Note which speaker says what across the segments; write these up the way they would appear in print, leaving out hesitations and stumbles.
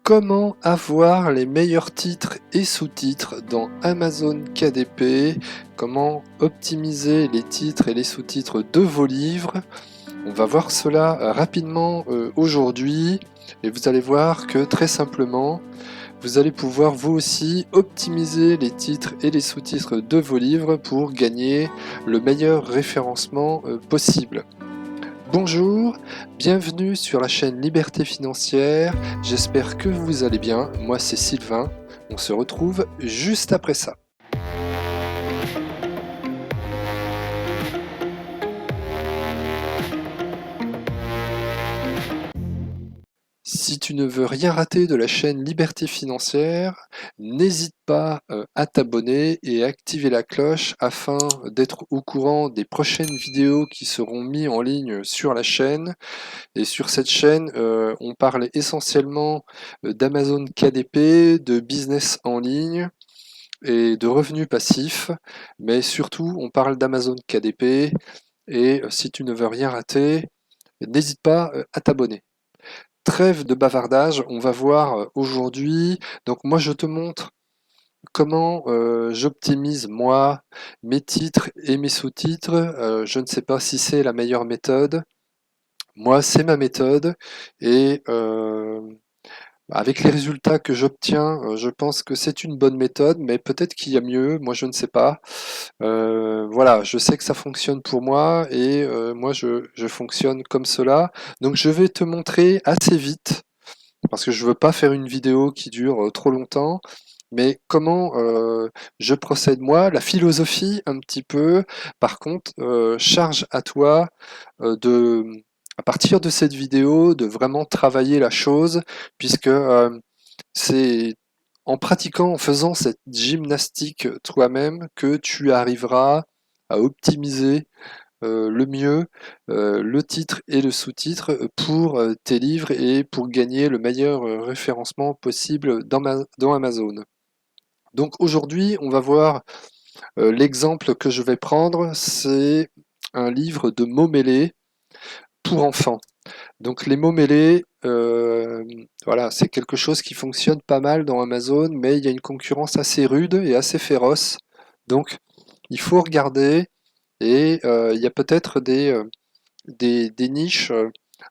Speaker 1: Comment avoir les meilleurs titres et sous-titres dans Amazon KDP? Comment optimiser les titres et les sous-titres de vos livres? On va voir cela rapidement aujourd'hui et vous allez voir que très simplement, vous allez pouvoir vous aussi optimiser les titres et les sous-titres de vos livres pour gagner le meilleur référencement possible. Bonjour, bienvenue sur la chaîne Liberté Financière, j'espère que vous allez bien, moi c'est Sylvain, on se retrouve juste après ça. Si tu ne veux rien rater de la chaîne Liberté Financière, n'hésite pas à t'abonner et à activer la cloche afin d'être au courant des prochaines vidéos qui seront mises en ligne sur la chaîne. Et sur cette chaîne, on parle essentiellement d'Amazon KDP, de business en ligne et de revenus passifs, mais surtout on parle d'Amazon KDP et si tu ne veux rien rater, n'hésite pas à t'abonner. Trêve de bavardage, on va voir aujourd'hui. Donc moi je te montre comment j'optimise moi mes titres et mes sous-titres. Je ne sais pas si c'est la meilleure méthode. Moi c'est ma méthode et avec les résultats que j'obtiens, je pense que c'est une bonne méthode, mais peut-être qu'il y a mieux, moi je ne sais pas. Voilà, je sais que ça fonctionne pour moi et moi je fonctionne comme cela. Donc je vais te montrer assez vite parce que je veux pas faire une vidéo qui dure trop longtemps, mais comment je procède moi, la philosophie un petit peu. Par contre, charge à toi de, à partir de cette vidéo, de vraiment travailler la chose, puisque c'est en pratiquant, en faisant cette gymnastique toi-même que tu arriveras à optimiser le mieux le titre et le sous-titre pour tes livres et pour gagner le meilleur référencement possible dans Amazon. Donc aujourd'hui, on va voir l'exemple que je vais prendre, c'est un livre de mots mêlés pour enfants. Donc les mots mêlés, voilà, c'est quelque chose qui fonctionne pas mal dans Amazon, mais il y a une concurrence assez rude et assez féroce. Donc il faut regarder et il y a peut-être des niches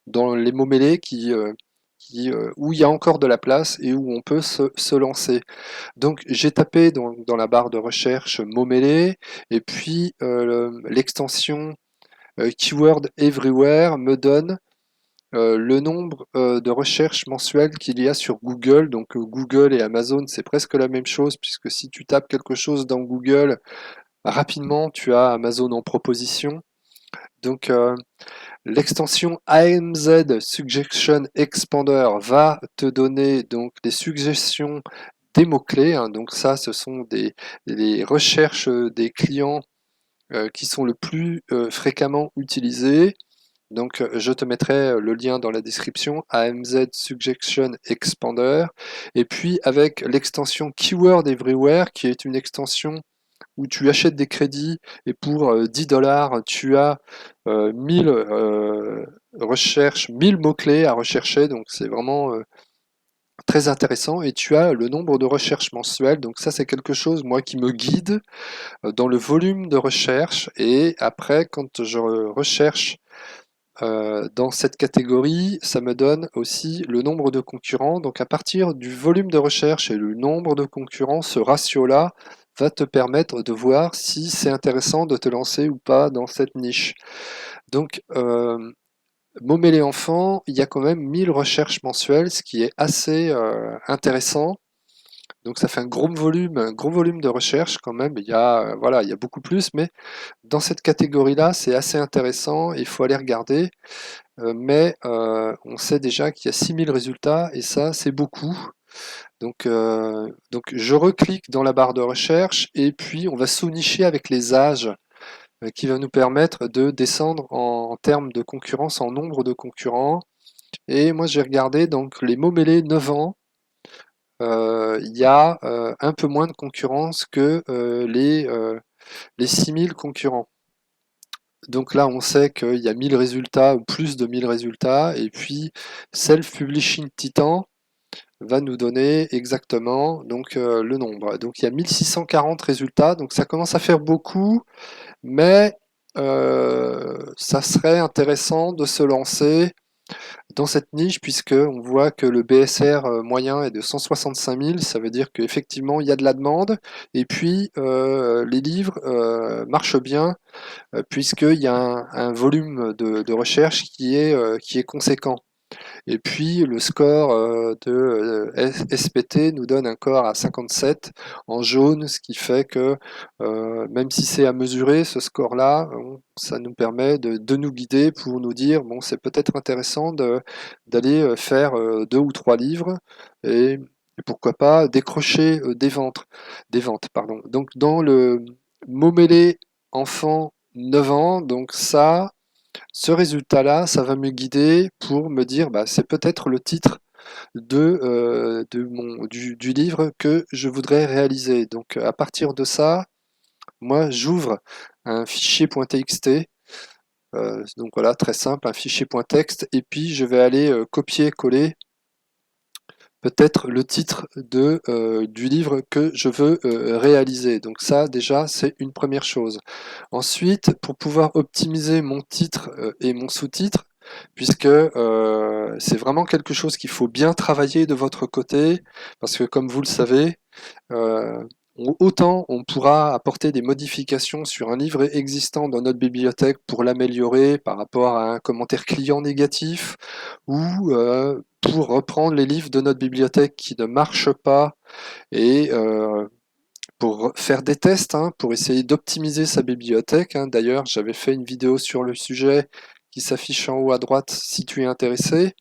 Speaker 1: dans les mots mêlés où il y a encore de la place et où on peut se lancer. Donc j'ai tapé dans la barre de recherche mots mêlés et puis l'extension Keyword Everywhere me donne le nombre de recherches mensuelles qu'il y a sur Google. Donc Google et Amazon, c'est presque la même chose puisque si tu tapes quelque chose dans Google, rapidement tu as Amazon en proposition. Donc l'extension AMZ Suggestion Expander va te donner donc des suggestions des mots-clés, hein. Donc ça, ce sont les recherches des clients qui sont le plus fréquemment utilisés. Donc je te mettrai le lien dans la description, AMZ Suggestion Expander. Et puis avec l'extension Keyword Everywhere, qui est une extension où tu achètes des crédits et pour 10 dollars, tu as 1000 recherches, 1000 mots-clés à rechercher. Donc c'est vraiment très intéressant. Et tu as le nombre de recherches mensuelles. Donc ça, c'est quelque chose, moi, qui me guide dans le volume de recherche. Et après, quand je recherche dans cette catégorie, ça me donne aussi le nombre de concurrents. Donc à partir du volume de recherche et le nombre de concurrents, ce ratio-là va te permettre de voir si c'est intéressant de te lancer ou pas dans cette niche. Donc mots mêlés enfants, il y a quand même 1000 recherches mensuelles, ce qui est assez intéressant. Donc ça fait un gros volume de recherche quand même. Il y a, voilà, il y a beaucoup plus, mais dans cette catégorie-là, c'est assez intéressant. Il faut aller regarder. Mais on sait déjà qu'il y a 6000 résultats et ça, c'est beaucoup. Donc je reclique dans la barre de recherche et puis on va sous-nicher avec les âges qui va nous permettre de descendre en termes de concurrence, en nombre de concurrents. Et moi, j'ai regardé donc les mots mêlés 9 ans. Il y a un peu moins de concurrence que les 6000 concurrents. Donc là, on sait qu'il y a 1000 résultats ou plus de 1000 résultats. Et puis, Self Publishing Titan, va nous donner exactement donc, le nombre. Donc il y a 1640 résultats, donc ça commence à faire beaucoup, mais ça serait intéressant de se lancer dans cette niche puisque on voit que le BSR moyen est de 165 000, ça veut dire qu'effectivement il y a de la demande, et puis les livres marchent bien puisqu'il y a un volume de recherche qui est conséquent. Et puis le score de SPT nous donne un score à 57 en jaune, ce qui fait que même si c'est à mesurer, ce score-là, ça nous permet de nous guider pour nous dire, bon, c'est peut-être intéressant d'aller faire 2 ou 3 livres et pourquoi pas décrocher des ventes, pardon. Donc dans le mot mêlé enfant 9 ans, donc ça, ce résultat-là, ça va me guider pour me dire, bah, c'est peut-être le titre du livre que je voudrais réaliser. Donc à partir de ça, moi j'ouvre un fichier .txt, donc voilà, très simple, un fichier .text, et puis je vais aller copier-coller peut-être le titre du livre que je veux réaliser. Donc ça, déjà, c'est une première chose. Ensuite, pour pouvoir optimiser mon titre et mon sous-titre, puisque c'est vraiment quelque chose qu'il faut bien travailler de votre côté, parce que comme vous le savez, euh, autant on pourra apporter des modifications sur un livre existant dans notre bibliothèque pour l'améliorer par rapport à un commentaire client négatif, ou pour reprendre les livres de notre bibliothèque qui ne marchent pas et pour faire des tests, hein, pour essayer d'optimiser sa bibliothèque, hein. D'ailleurs, j'avais fait une vidéo sur le sujet qui s'affiche en haut à droite si tu es intéressé.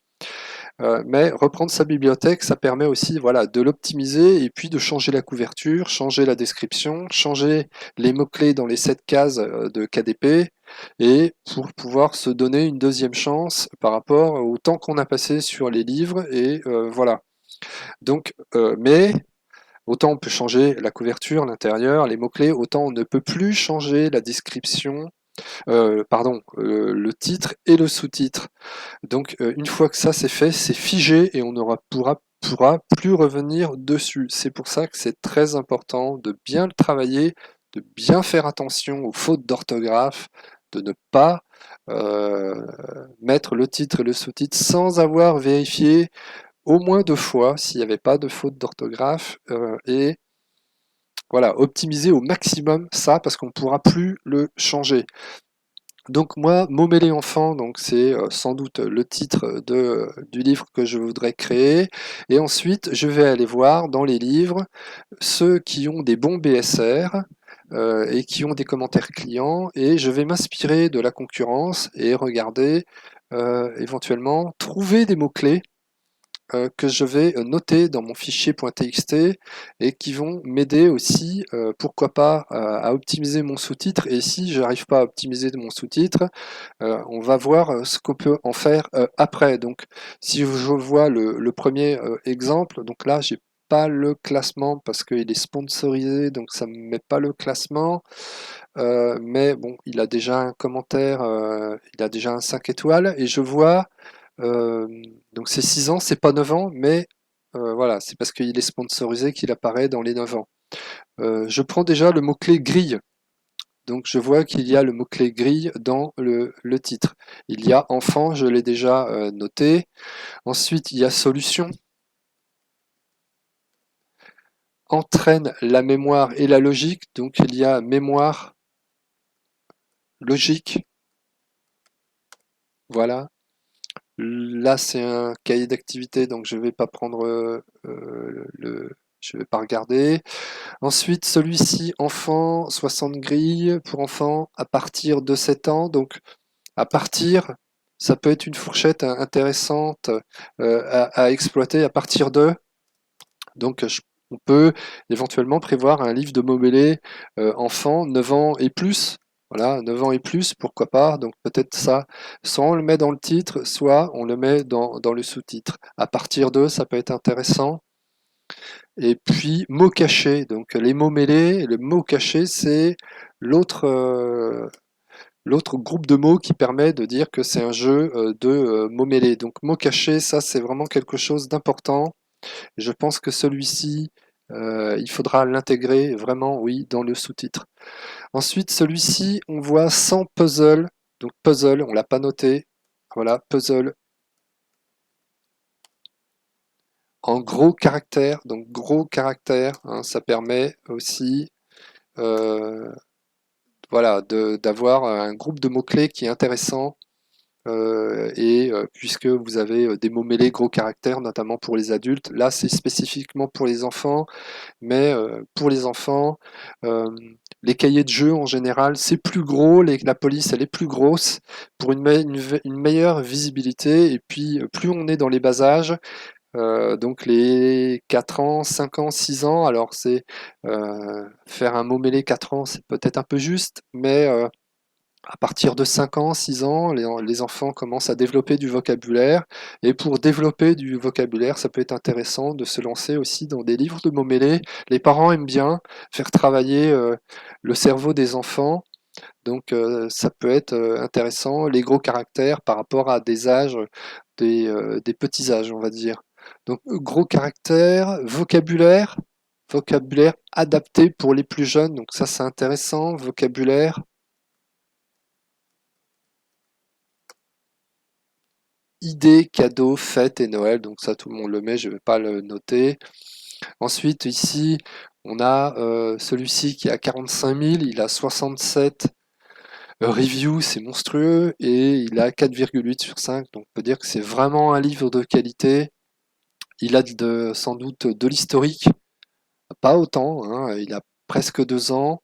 Speaker 1: Mais reprendre sa bibliothèque, ça permet aussi, voilà, de l'optimiser et puis de changer la couverture, changer la description, changer les mots-clés dans les 7 cases de KDP, et pour pouvoir se donner une deuxième chance par rapport au temps qu'on a passé sur les livres. Et voilà. Donc, mais autant on peut changer la couverture, l'intérieur, les mots-clés, autant on ne peut plus changer la description, le titre et le sous-titre. Donc une fois que ça c'est fait, c'est figé et on ne pourra plus revenir dessus. C'est pour ça que c'est très important de bien le travailler, de bien faire attention aux fautes d'orthographe, de ne pas mettre le titre et le sous-titre sans avoir vérifié au moins 2 fois s'il n'y avait pas de faute d'orthographe, et voilà, optimiser au maximum ça parce qu'on ne pourra plus le changer. Donc moi, Momélé enfant, donc c'est sans doute le titre du livre que je voudrais créer. Et ensuite, je vais aller voir dans les livres ceux qui ont des bons BSR et qui ont des commentaires clients. Et je vais m'inspirer de la concurrence et regarder éventuellement trouver des mots-clés que je vais noter dans mon fichier .txt et qui vont m'aider aussi, pourquoi pas, à optimiser mon sous-titre. Et si j'arrive pas à optimiser mon sous-titre, on va voir ce qu'on peut en faire après. Donc, si je vois le premier exemple, donc là, j'ai pas le classement parce qu'il est sponsorisé, donc ça ne me met pas le classement. Mais bon, il a déjà un commentaire, il a déjà un 5 étoiles, et je vois euh, donc c'est 6 ans, c'est pas 9 ans, mais voilà, c'est parce qu'il est sponsorisé qu'il apparaît dans les 9 ans. Je prends déjà le mot-clé grille. Donc je vois qu'il y a le mot-clé grille dans le titre. Il y a enfant, je l'ai déjà noté. Ensuite, il y a solution. Entraîne la mémoire et la logique. Donc il y a mémoire, logique. Voilà. Là, c'est un cahier d'activité, donc je vais pas prendre je vais pas regarder. Ensuite, celui-ci, enfant, 60 grilles pour enfants à partir de 7 ans. Donc, à partir, ça peut être une fourchette intéressante à exploiter à partir de. Donc, on peut éventuellement prévoir un livre de mots-mêlés enfant, 9 ans et plus. Voilà, 9 ans et plus, pourquoi pas. Donc, peut-être ça, soit on le met dans le titre, soit on le met dans le sous-titre. À partir de, ça peut être intéressant. Et puis, mots cachés. Donc, les mots mêlés, le mot caché, c'est l'autre l'autre groupe de mots qui permet de dire que c'est un jeu de mots mêlés. Donc, mots cachés, ça, c'est vraiment quelque chose d'important. Je pense que celui-ci, il faudra l'intégrer vraiment, oui, dans le sous-titre. Ensuite, celui-ci, on voit sans puzzle. Donc puzzle, on l'a pas noté. Voilà, puzzle en gros caractères. Donc gros caractères, hein, ça permet aussi euh, voilà, d'avoir un groupe de mots-clés qui est intéressant. Puisque vous avez des mots mêlés gros caractères, notamment pour les adultes, là c'est spécifiquement pour les enfants, mais pour les enfants, euh, les cahiers de jeu en général, c'est plus gros, la police elle est plus grosse pour une meilleure visibilité, et puis plus on est dans les bas âges, donc les 4 ans, 5 ans, 6 ans, alors c'est faire un mot mêlé 4 ans, c'est peut-être un peu juste, mais à partir de 5 ans, 6 ans, les enfants commencent à développer du vocabulaire. Et pour développer du vocabulaire, ça peut être intéressant de se lancer aussi dans des livres de mots mêlés. Les parents aiment bien faire travailler le cerveau des enfants. Donc ça peut être intéressant, les gros caractères par rapport à des âges, des petits âges, on va dire. Donc gros caractères, vocabulaire adapté pour les plus jeunes. Donc ça c'est intéressant, vocabulaire. Idées, cadeaux, fêtes et Noël, donc ça tout le monde le met, je ne vais pas le noter. Ensuite ici, on a celui-ci qui a 45 000, il a 67 reviews, c'est monstrueux, et il a 4,8 sur 5, donc on peut dire que c'est vraiment un livre de qualité. Il a sans doute de l'historique, pas autant, hein, il a presque 2 ans,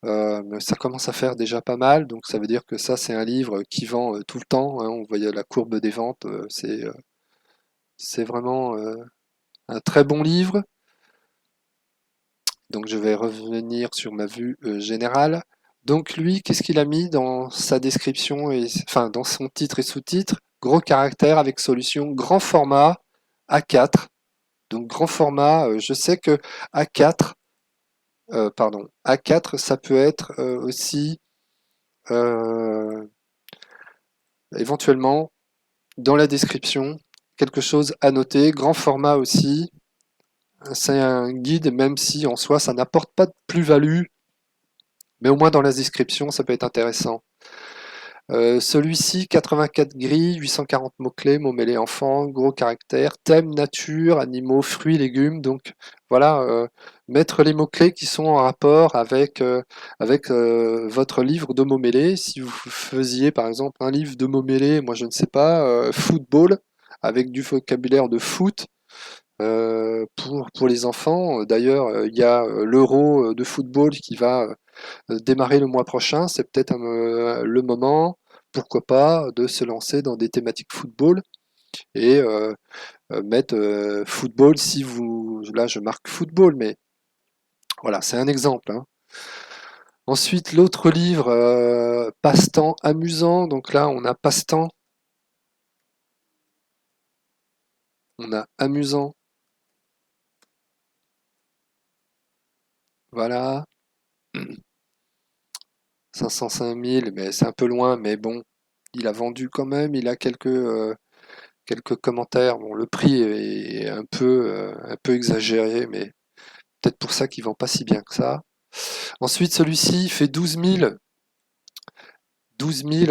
Speaker 1: mais ça commence à faire déjà pas mal, donc ça veut dire que ça c'est un livre qui vend tout le temps, hein, on voyait la courbe des ventes, c'est vraiment un très bon livre. Donc je vais revenir sur ma vue générale. Donc lui, qu'est-ce qu'il a mis dans sa description et enfin dans son titre et sous-titre? Gros caractère avec solution, grand format A4. Donc grand format, je sais que A4, A4, ça peut être aussi euh, éventuellement dans la description quelque chose à noter. Grand format aussi, c'est un guide, même si en soi ça n'apporte pas de plus-value, mais au moins dans la description, ça peut être intéressant. Celui-ci, 84 grilles, 840 mots-clés, mots mêlés enfants, gros caractères, thème, nature, animaux, fruits, légumes. Donc voilà, mettre les mots-clés qui sont en rapport avec votre livre de mots mêlés. Si vous faisiez par exemple un livre de mots mêlés, moi je ne sais pas, football, avec du vocabulaire de foot, pour les enfants. D'ailleurs, il y a l'Euro de football qui va démarrer le mois prochain. C'est peut-être le moment, pourquoi pas, de se lancer dans des thématiques football et mettre football si vous... Là, je marque football, mais voilà, c'est un exemple, hein. Ensuite, l'autre livre, passe-temps amusant. Donc là, on a passe-temps, on a amusant. Voilà, 505 000, mais c'est un peu loin, mais bon, il a vendu quand même, il a quelques commentaires. Bon, le prix est un peu exagéré, mais peut-être pour ça qu'il vend pas si bien que ça. Ensuite, celui-ci fait 12 000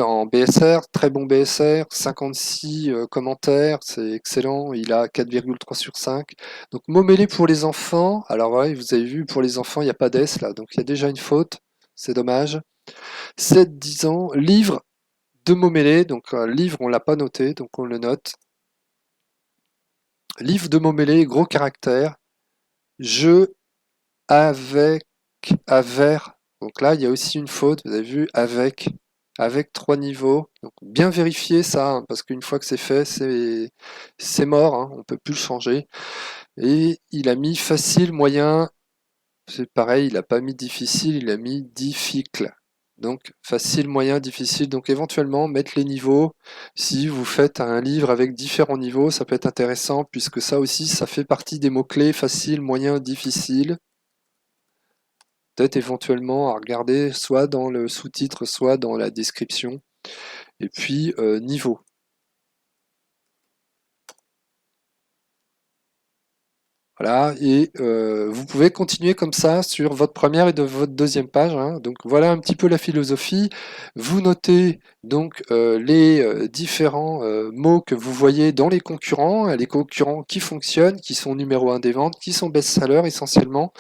Speaker 1: en BSR, très bon BSR, 56 commentaires, c'est excellent, il a 4,3 sur 5. Donc mots mêlés pour les enfants, alors ouais, vous avez vu, pour les enfants, il n'y a pas d'S là, donc il y a déjà une faute, c'est dommage. 7-10 ans, livre de mots mêlés, donc livre on l'a pas noté, donc on le note. Livre de mots mêlés, gros caractère, jeu avec, aver. Donc là, il y a aussi une faute, vous avez vu, avec 3 niveaux. Donc bien vérifier ça, hein, parce qu'une fois que c'est fait, c'est mort, hein, on peut plus le changer. Et il a mis facile, moyen, c'est pareil, il n'a pas mis difficile, il a mis difficle. Donc facile, moyen, difficile. Donc éventuellement mettre les niveaux. Si vous faites un livre avec différents niveaux, ça peut être intéressant puisque ça aussi, ça fait partie des mots-clés facile, moyen, difficile. Peut-être éventuellement à regarder soit dans le sous-titre, soit dans la description. Et puis niveau. Voilà, et vous pouvez continuer comme ça sur votre première et de votre deuxième page, hein. Donc voilà un petit peu la philosophie. Vous notez donc les différents mots que vous voyez dans les concurrents qui fonctionnent, qui sont numéro un des ventes, qui sont best-sellers essentiellement.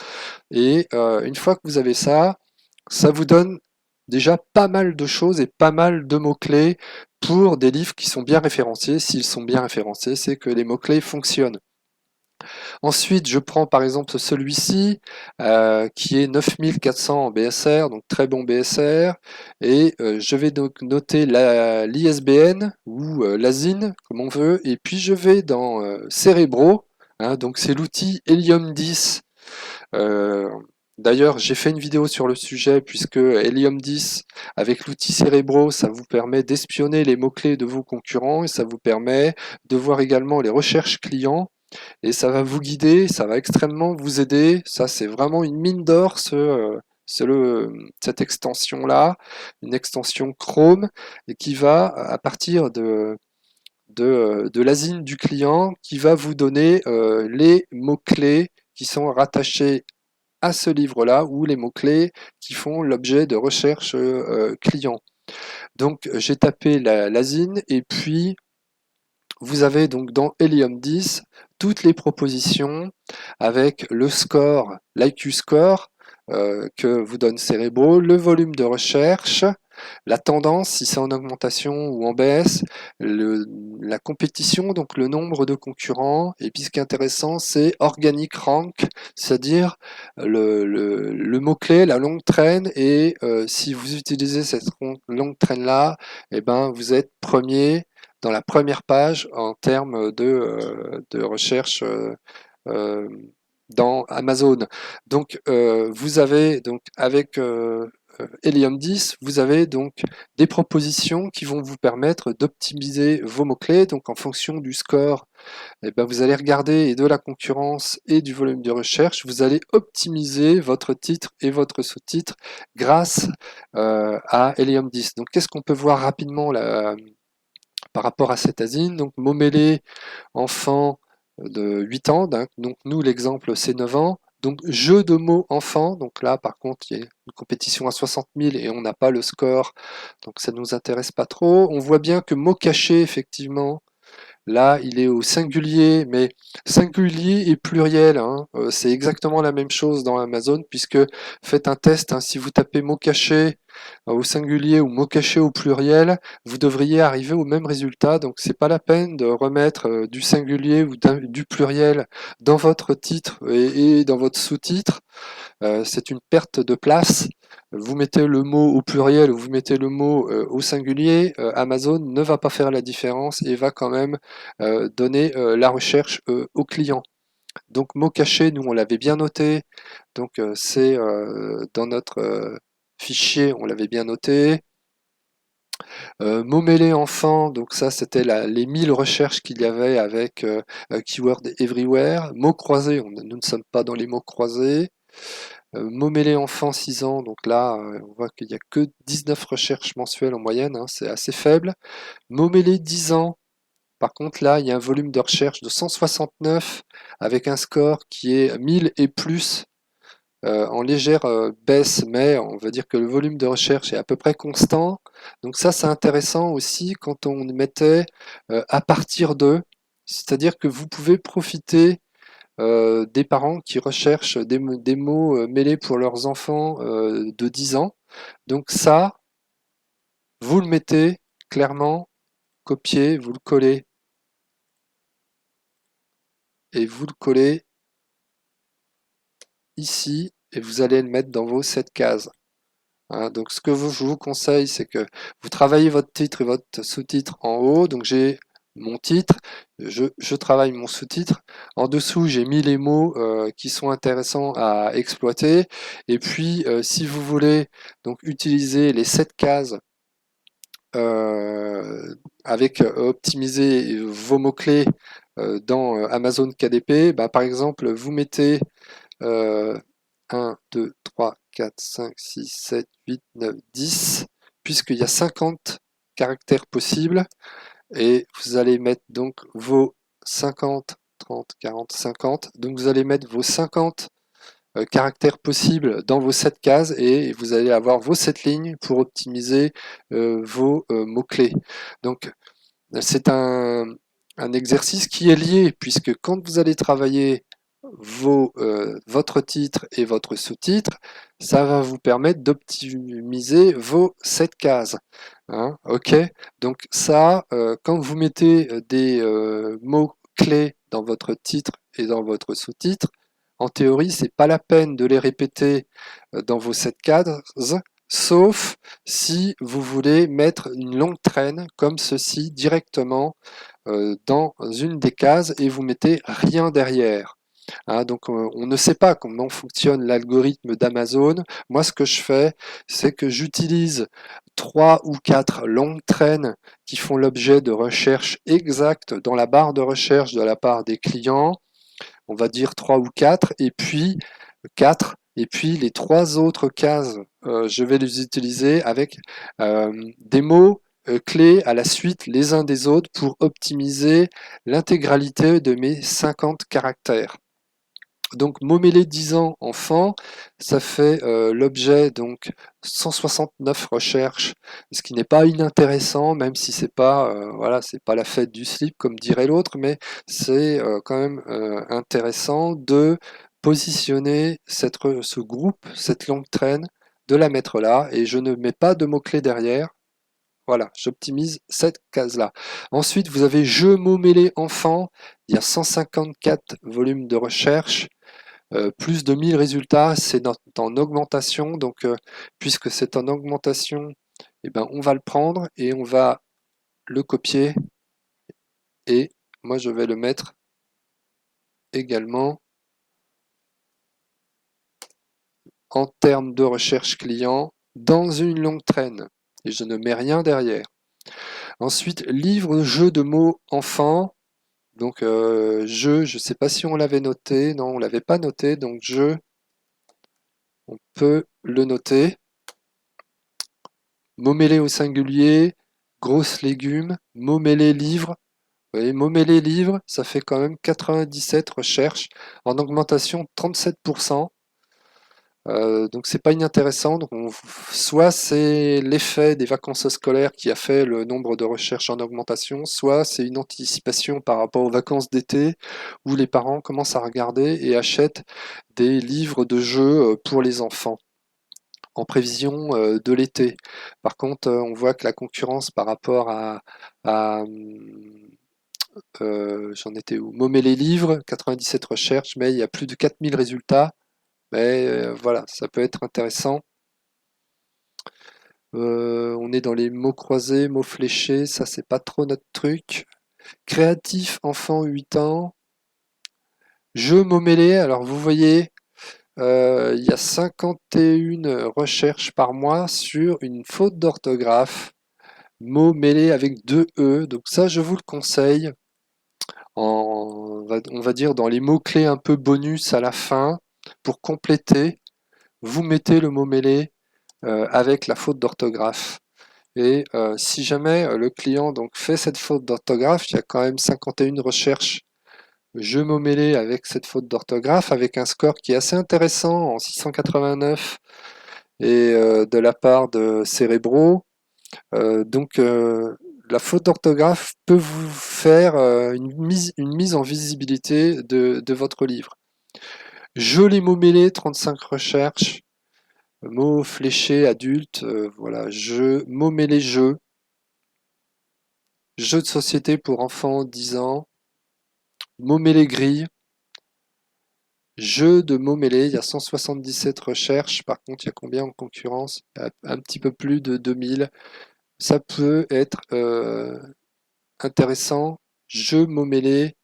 Speaker 1: Et une fois que vous avez ça, ça vous donne déjà pas mal de choses et pas mal de mots-clés pour des livres qui sont bien référencés. S'ils sont bien référencés, c'est que les mots-clés fonctionnent. Ensuite, je prends par exemple celui-ci, qui est 9400 en BSR, donc très bon BSR, et je vais donc noter l'ISBN ou l'ASIN, comme on veut, et puis je vais dans Cerebro, hein, donc c'est l'outil Helium 10. euh, D'ailleurs, j'ai fait une vidéo sur le sujet, puisque Helium 10, avec l'outil Cerebro, ça vous permet d'espionner les mots-clés de vos concurrents, et ça vous permet de voir également les recherches clients, et ça va vous guider, ça va extrêmement vous aider. Ça, c'est vraiment une mine d'or, cette extension-là, une extension Chrome, et qui va, à partir de l'ASIN du client, qui va vous donner les mots-clés qui sont rattachés à ce livre-là, ou les mots-clés qui font l'objet de recherche client. Donc, j'ai tapé l'ASIN, et puis vous avez donc dans Helium 10 toutes les propositions avec le score, l'IQ score que vous donne Cerebro, le volume de recherche, la tendance si c'est en augmentation ou en baisse, la compétition, donc le nombre de concurrents, et puis ce qui est intéressant c'est Organic Rank, c'est-à-dire le mot-clé, la longue traîne, et si vous utilisez cette longue traîne-là, eh ben, vous êtes premier dans la première page en termes de recherche euh, dans Amazon. Donc, vous avez donc avec Helium 10, vous avez donc des propositions qui vont vous permettre d'optimiser vos mots-clés. Donc, en fonction du score, eh ben, vous allez regarder et de la concurrence et du volume de recherche, vous allez optimiser votre titre et votre sous-titre grâce à Helium 10. Donc, qu'est-ce qu'on peut voir rapidement là, par rapport à cette asine? Donc, Momélé, enfant de 8 ans, donc nous l'exemple c'est 9 ans. Donc jeu de mots enfant, donc là par contre il y a une compétition à 60 000 et on n'a pas le score, donc ça ne nous intéresse pas trop. On voit bien que mot caché effectivement, là, il est au singulier, mais singulier et pluriel, hein. C'est exactement la même chose dans Amazon, puisque faites un test, hein, si vous tapez mot caché au singulier ou mot caché au pluriel, vous devriez arriver au même résultat. Donc, c'est pas la peine de remettre du singulier ou du pluriel dans votre titre et dans votre sous-titre. C'est une perte de place. Vous mettez le mot au pluriel ou vous mettez le mot au singulier, Amazon ne va pas faire la différence et va quand même donner la recherche au client. Donc mot caché, nous on l'avait bien noté, donc c'est dans notre fichier, on l'avait bien noté. Mots mêlés enfant, donc ça c'était les 1000 recherches qu'il y avait avec Keyword Everywhere. Mots croisés, nous ne sommes pas dans les mots croisés. Momélé enfant 6 ans, donc là on voit qu'il n'y a que 19 recherches mensuelles en moyenne, hein, c'est assez faible. Momélé 10 ans, par contre là il y a un volume de recherche de 169 avec un score qui est 1000 et plus, en légère baisse, mais on va dire que le volume de recherche est à peu près constant. Donc ça c'est intéressant aussi quand on mettait à partir de, c'est-à-dire que vous pouvez profiter des parents qui recherchent des mots mêlés pour leurs enfants de 10 ans. Donc ça, vous le mettez clairement, copiez, vous le collez et vous le collez ici et vous allez le mettre dans vos 7 cases. Hein, donc ce que je vous conseille, c'est que vous travaillez votre titre et votre sous-titre en haut. Donc j'ai mon titre, je travaille mon sous-titre. En dessous, j'ai mis les mots qui sont intéressants à exploiter. Et puis, si vous voulez donc utiliser les 7 cases avec optimiser vos mots-clés dans Amazon KDP, bah, par exemple, vous mettez 1, 2, 3, 4, 5, 6, 7, 8, 9, 10, puisqu'il y a 50 caractères possibles, et vous allez mettre donc vos 50 30, 40, 50. Donc vous allez mettre vos 50 caractères possibles dans vos 7 cases et vous allez avoir vos 7 lignes pour optimiser vos mots-clés. Donc c'est un exercice qui est lié puisque quand vous allez travailler votre titre et votre sous-titre, ça va vous permettre d'optimiser vos 7 cases. Hein, ok, donc ça, quand vous mettez des mots-clés dans votre titre et dans votre sous-titre, en théorie, c'est pas la peine de les répéter dans vos 7 cases, sauf si vous voulez mettre une longue traîne comme ceci directement dans une des cases et vous mettez rien derrière. Hein, donc on ne sait pas comment fonctionne l'algorithme d'Amazon. Moi ce que je fais, c'est que j'utilise 3 ou 4 longues traînes qui font l'objet de recherches exactes dans la barre de recherche de la part des clients. On va dire 3 ou 4 et puis 4 et puis les 3 autres cases, je vais les utiliser avec des mots clés à la suite les uns des autres pour optimiser l'intégralité de mes 50 caractères. Donc Momélé 10 ans enfant, ça fait l'objet donc 169 recherches, ce qui n'est pas inintéressant, même si c'est pas voilà, c'est pas la fête du slip comme dirait l'autre, mais c'est quand même intéressant de positionner ce groupe, cette longue traîne, de la mettre là, et je ne mets pas de mots-clés derrière. Voilà, j'optimise cette case-là. Ensuite, vous avez jeu mots mêlés enfant, il y a 154 volumes de recherche. Plus de 1000 résultats, c'est en augmentation. Donc, puisque c'est en augmentation, eh ben, on va le prendre et on va le copier. Et moi, je vais le mettre également en termes de recherche client dans une longue traîne. Et je ne mets rien derrière. Ensuite, livre jeu de mots enfant. Donc, jeu, je ne sais pas si on l'avait noté. Non, on ne l'avait pas noté. Donc, jeu, on peut le noter. Mots mêlés au singulier, grosses légumes, mots mêlés livres. Vous voyez, mots mêlés livres, ça fait quand même 97 recherches en augmentation de 37%. Donc c'est pas inintéressant. Donc soit c'est l'effet des vacances scolaires qui a fait le nombre de recherches en augmentation, soit c'est une anticipation par rapport aux vacances d'été où les parents commencent à regarder et achètent des livres de jeux pour les enfants en prévision de l'été. Par contre, on voit que la concurrence par rapport à j'en étais où? Mommer les livres, 97 recherches, mais il y a plus de 4000 résultats. Mais voilà, ça peut être intéressant. On est dans les mots croisés, mots fléchés, ça c'est pas trop notre truc. Créatif, enfant 8 ans. Jeu mots mêlés, alors vous voyez, il y a 51 recherches par mois sur une faute d'orthographe. Mots mêlés avec deux E, donc ça je vous le conseille. On va dire dans les mots-clés un peu bonus à la fin, pour compléter, vous mettez le mot mêlé avec la faute d'orthographe. Et si jamais le client donc fait cette faute d'orthographe, il y a quand même 51 recherches jeu mots mêlés avec cette faute d'orthographe, avec un score qui est assez intéressant en 689 et de la part de Cérébro. Donc la faute d'orthographe peut vous faire une mise en visibilité de votre livre. Jolis mots mêlés, 35 recherches. Mots fléchés, adultes, voilà, jeu, mots mêlés, jeu. Jeu de société pour enfants 10 ans. Mots mêlés, grille. Jeu de mots mêlés, il y a 177 recherches. Par contre, il y a combien en concurrence? Il y a un petit peu plus de 2000. Ça peut être intéressant. Jeu mots mêlés,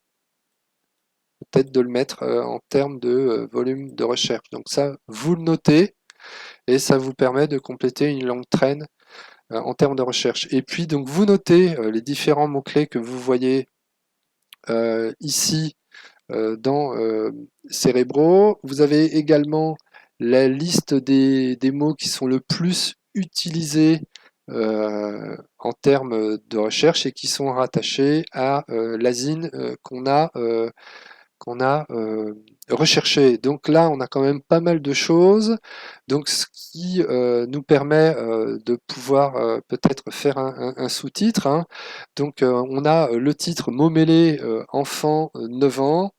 Speaker 1: peut-être de le mettre en termes de volume de recherche. Donc ça, vous le notez et ça vous permet de compléter une longue traîne en termes de recherche. Et puis donc vous notez les différents mots-clés que vous voyez ici dans Cérébro. Vous avez également la liste des mots qui sont le plus utilisés en termes de recherche et qui sont rattachés à l'asine qu'on a recherché. Donc là, on a quand même pas mal de choses. Donc ce qui nous permet de pouvoir peut-être faire un sous-titre, hein. Donc on a le titre Mots mêlés enfant 9 ans.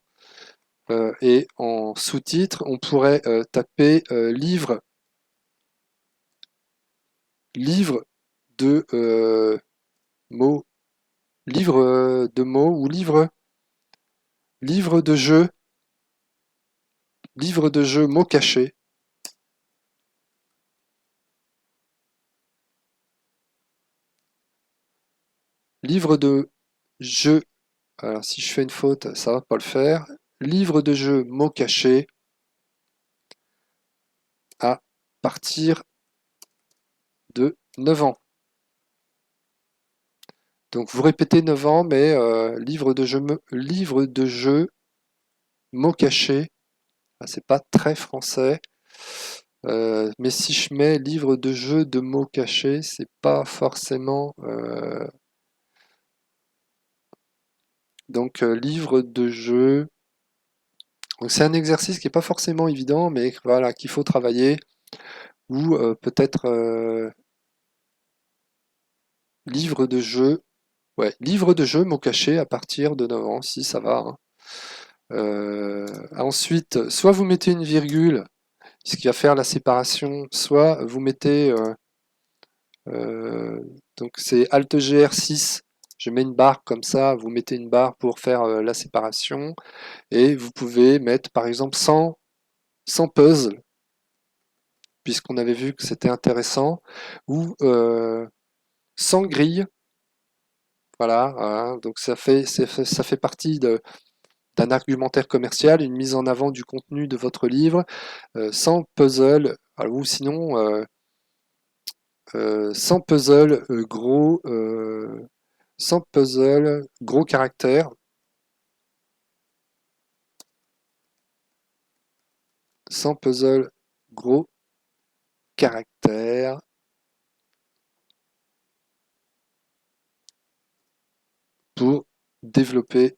Speaker 1: Et en sous-titre, on pourrait taper livre de mots, livre de mots ou livre de jeu mots cachés, livre de jeu. Alors si je fais une faute, ça va pas le faire. Livre de jeu mots cachés à partir de 9 ans. Donc vous répétez 9 ans, mais livre de jeu mots cachés. Ah, c'est pas très français. Mais si je mets livre de jeu de mots cachés, c'est pas forcément. Donc livre de jeu. Donc c'est un exercice qui est pas forcément évident, mais voilà qu'il faut travailler. Ou peut-être livre de jeu. Ouais, livre de jeu mots cachés à partir de 9 ans, si ça va, hein. Ensuite, soit vous mettez une virgule, ce qui va faire la séparation, soit vous mettez Euh, donc c'est Alt GR6, je mets une barre comme ça, vous mettez une barre pour faire la séparation, et vous pouvez mettre par exemple 100 puzzles, puisqu'on avait vu que c'était intéressant, ou 100 grilles, voilà, hein. Donc ça fait partie d'un argumentaire commercial, une mise en avant du contenu de votre livre, 100 puzzles, ou sinon 100 puzzles gros 100 puzzles, gros caractères, 100 puzzles, gros caractères, pour développer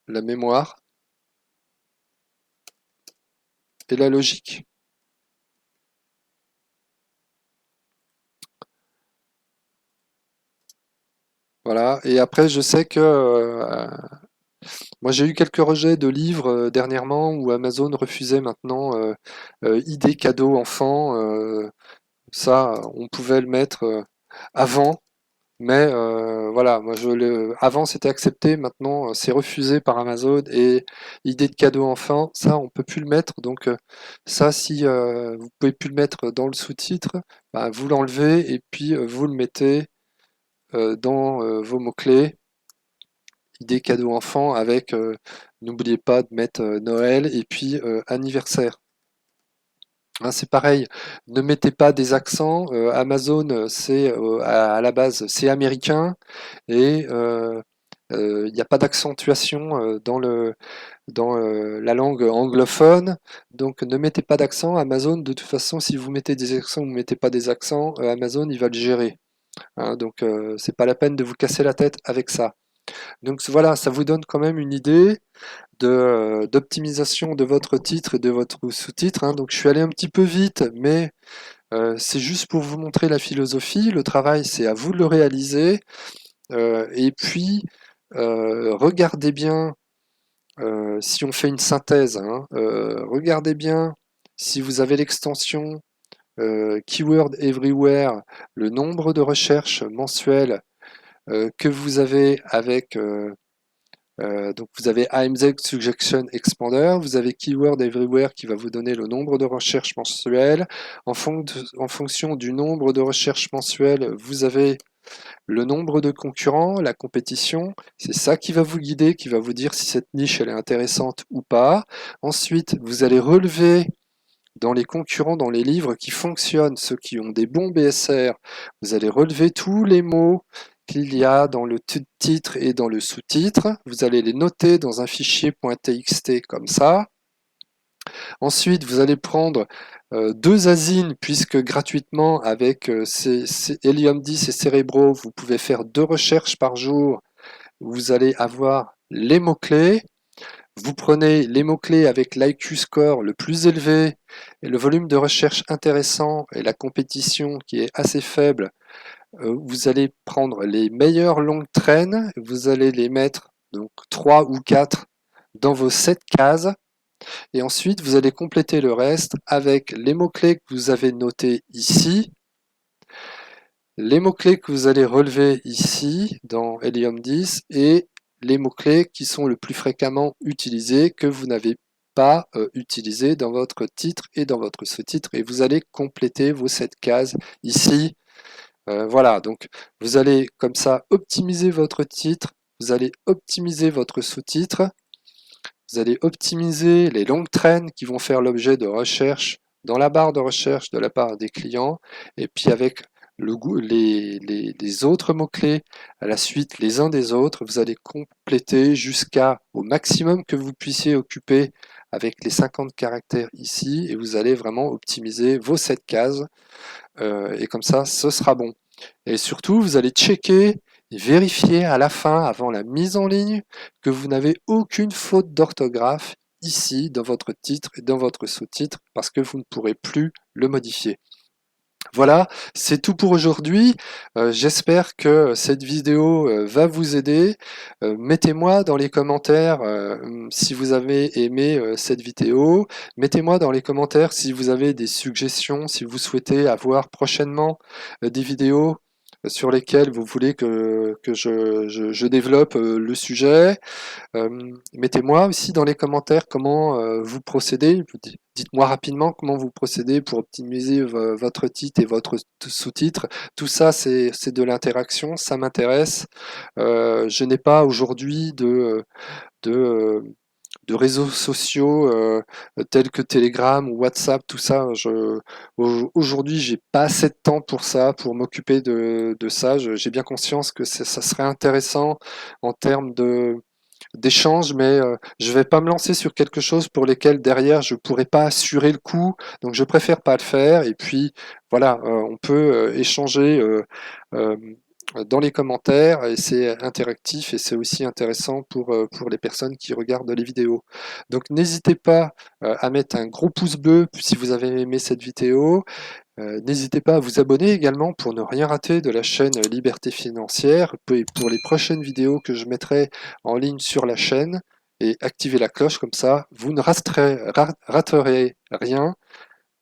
Speaker 1: la mémoire et la logique. Voilà. Et après, je sais que moi j'ai eu quelques rejets de livres dernièrement où Amazon refusait maintenant idées cadeaux enfants. Ça, on pouvait le mettre avant. Mais voilà, moi avant c'était accepté, maintenant c'est refusé par Amazon et idée de cadeau enfant, ça on peut plus le mettre. Donc ça, si vous pouvez plus le mettre dans le sous-titre, bah, vous l'enlevez et puis vous le mettez dans vos mots-clés, idée cadeau enfant avec n'oubliez pas de mettre Noël et puis anniversaire. Hein, c'est pareil, ne mettez pas des accents. Amazon, c'est à la base, c'est américain et il n'y a pas d'accentuation dans la langue anglophone. Donc ne mettez pas d'accent. Amazon, de toute façon, si vous mettez des accents ou ne mettez pas des accents, Amazon, il va le gérer. Hein, donc c'est pas la peine de vous casser la tête avec ça. Donc voilà, ça vous donne quand même une idée d'optimisation de votre titre et de votre sous-titre, hein. Donc je suis allé un petit peu vite, mais c'est juste pour vous montrer la philosophie. Le travail, c'est à vous de le réaliser. Et puis, regardez bien, si on fait une synthèse, hein, regardez bien si vous avez l'extension Keyword Everywhere, le nombre de recherches mensuelles que vous avez avec donc vous avez AMZ Suggestion Expander, vous avez Keyword Everywhere qui va vous donner le nombre de recherches mensuelles. En fonction du nombre de recherches mensuelles, vous avez le nombre de concurrents, la compétition. C'est ça qui va vous guider, qui va vous dire si cette niche elle est intéressante ou pas. Ensuite, vous allez relever dans les concurrents, dans les livres qui fonctionnent, ceux qui ont des bons BSR, vous allez relever tous les mots qu'il y a dans le titre et dans le sous-titre. Vous allez les noter dans un fichier .txt comme ça. Ensuite, vous allez prendre deux asines, puisque gratuitement, avec Helium 10 et Cerebro, vous pouvez faire 2 recherches par jour. Vous allez avoir les mots-clés. Vous prenez les mots-clés avec l'IQ score le plus élevé et le volume de recherche intéressant et la compétition qui est assez faible. Vous allez prendre les meilleures longues traînes. Vous allez les mettre, donc 3 ou 4, dans vos 7 cases. Et ensuite, vous allez compléter le reste avec les mots-clés que vous avez notés ici, les mots-clés que vous allez relever ici dans Helium 10 et les mots-clés qui sont le plus fréquemment utilisés que vous n'avez pas utilisés dans votre titre et dans votre sous-titre. Et vous allez compléter vos 7 cases ici. Voilà, donc vous allez comme ça optimiser votre titre, vous allez optimiser votre sous-titre. Vous allez optimiser les longues traînes qui vont faire l'objet de recherche dans la barre de recherche de la part des clients. Et puis avec les autres mots-clés à la suite les uns des autres, vous allez compléter jusqu'à au maximum que vous puissiez occuper avec les 50 caractères ici. Et vous allez vraiment optimiser vos 7 cases. Et comme ça, ce sera bon. Et surtout, vous allez checker et vérifier à la fin, avant la mise en ligne, que vous n'avez aucune faute d'orthographe ici, dans votre titre et dans votre sous-titre, parce que vous ne pourrez plus le modifier. Voilà, c'est tout pour aujourd'hui. J'espère que cette vidéo va vous aider. Mettez-moi dans les commentaires si vous avez aimé cette vidéo. Mettez-moi dans les commentaires si vous avez des suggestions, si vous souhaitez avoir prochainement des vidéos sur lesquelles vous voulez que je développe le sujet. Mettez-moi aussi dans les commentaires comment vous procédez. Dites-moi rapidement comment vous procédez pour optimiser votre titre et votre sous-titre. Tout ça, c'est de l'interaction, ça m'intéresse. Je n'ai pas aujourd'hui de, de réseaux sociaux tels que Telegram ou WhatsApp, tout ça. Aujourd'hui, j'ai pas assez de temps pour ça, pour m'occuper de ça. J'ai bien conscience que ça serait intéressant en termes d'échange, mais je vais pas me lancer sur quelque chose pour lesquels derrière je pourrais pas assurer le coup, donc je préfère pas le faire. Et puis voilà, on peut échanger euh, dans les commentaires et c'est interactif et c'est aussi intéressant pour les personnes qui regardent les vidéos. Donc n'hésitez pas à mettre un gros pouce bleu si vous avez aimé cette vidéo. N'hésitez pas à vous abonner également pour ne rien rater de la chaîne Liberté Financière et pour les prochaines vidéos que je mettrai en ligne sur la chaîne et activez la cloche comme ça, vous ne raterez rien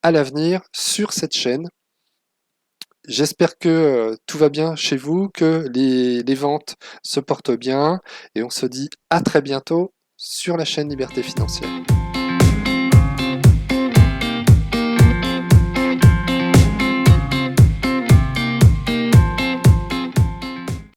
Speaker 1: à l'avenir sur cette chaîne. J'espère que tout va bien chez vous, que les ventes se portent bien et on se dit à très bientôt sur la chaîne Liberté Financière.